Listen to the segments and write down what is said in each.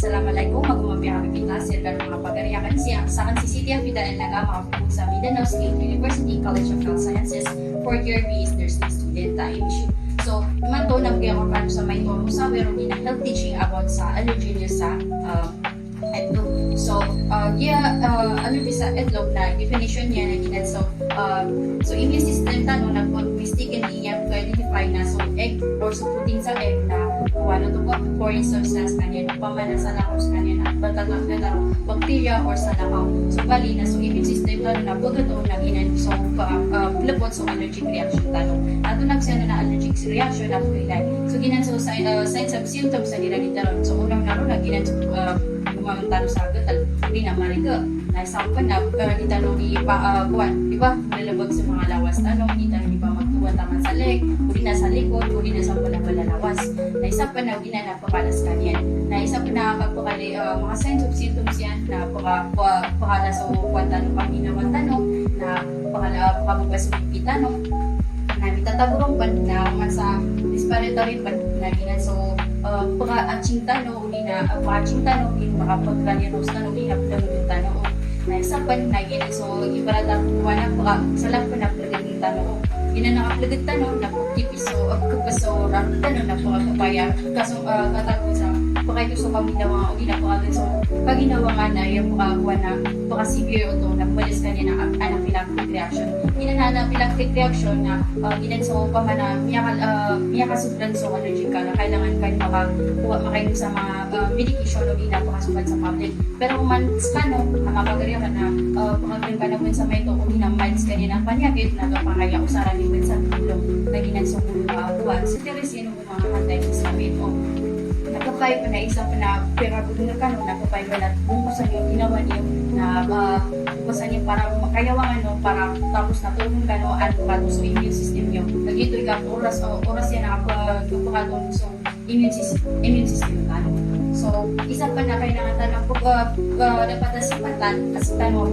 Assalamualaikum, magumapiyang kita sir karong mga pagariakan siya sa City of Mindanao makapag sa Mindanao State University College of Health Sciences for your BS nursing student issue. So, naman to nagkaya ko sa may tono sa wero din na health teaching about sa allergy niyo sa itlog. So, allergy sa itlog na definition niya na ginan so immune system tanong nag-mistakenly niya to identify na so egg or so protein sa egg na ano to foreign substance kanya pamana sa lakos kanya na bacteria or sa lakaw. So, bali na so immune system tanong na bugato na ginan so plebot so allergic reaction tanong. Ato nagsana na allergic reaction na kulay. So, ginan so signs of symptoms sa nila nitaron. So, unang naroon na ginan so talo sa gatal, hindi na mariga. Naisampan na, di tanong di buwan, di ba? Malalabag sa mga lawas tanong, di tanong di pa magtuwa taman sa leg, uli na sa likod, uli na sa balalawas. Naisampan na, uli na napapalas kanyan. Naisampan na kapakali, mga signs of symptoms yan, na pakala sa upuan tanong, panginawan tanong, na pakababas sa pipi tanong, na mitataburong pan na sa respiratory pan na ginan so paka-aching tanong, uli na paka-aching tanong, uli makapag-granulos tanong, uli na pagdamutin tanong na isang pan na ginan so ibarata kuha na salang pa na plagad tanong ginan nakaplagad tanong na pagkipis so kapaso raron tanong na pagkapaya kaso katagod sa pagkaito so paminawa uli na pagkagad so pag ginawa nga na yung pagkakuha na paka-severe o to na pumalis ka niya na anaphylactic reaction ginan na anaphylactic reaction na ginan so pamana miyakasubran so allergic ka na kailangan ka makain sa mga medication o di napakasubat sa public pero kung man skano mapagariya ka na pagkagin ka na sa may to kung minamiles ka niya ng panyagit na ito pangaya usaran din sa tulong na ginan so buwan sa teresin o mga kantay sa amin o nakapay pa na isang pa na perabog na kano nakapay pa na bumusan yung ginawa niyo na bumusan niyo para makayawangan no para tapos na tulong kano at pato sa immune system niyo nagito ikaw oras yan nakapagpapakatong so immune system kano so isa pa na kailangan tanong dapat na sipatan kasi tanong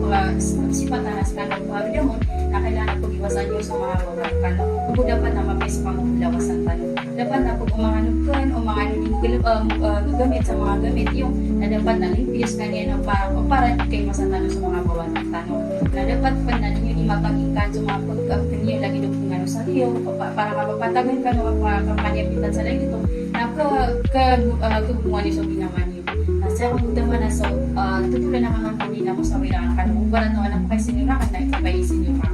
sipatan na sa tanong pagdamon na kailangan pag-iwasan niyo sa mga walang kano kung dapat na mapis pa mo lawasan tanong dapat na pag umanganugan o mga gamit sa mga gamit yung na dapat na limpiyos kanya para kayo masatalo sa mga bawat ng tanong na dapat pa na ninyo di mapagingkan sa mga pagkanyo lagi doon kung ano sa liyo para mapapatagan ka ng kampanya pitan sa lang ito na kagubungan niyo sa ginawa niyo na sa kung daman na so tutulan na kang kanina mo sa wilangan ka nung ubaran no anak kay sinirakan na ipapaisin niyo ka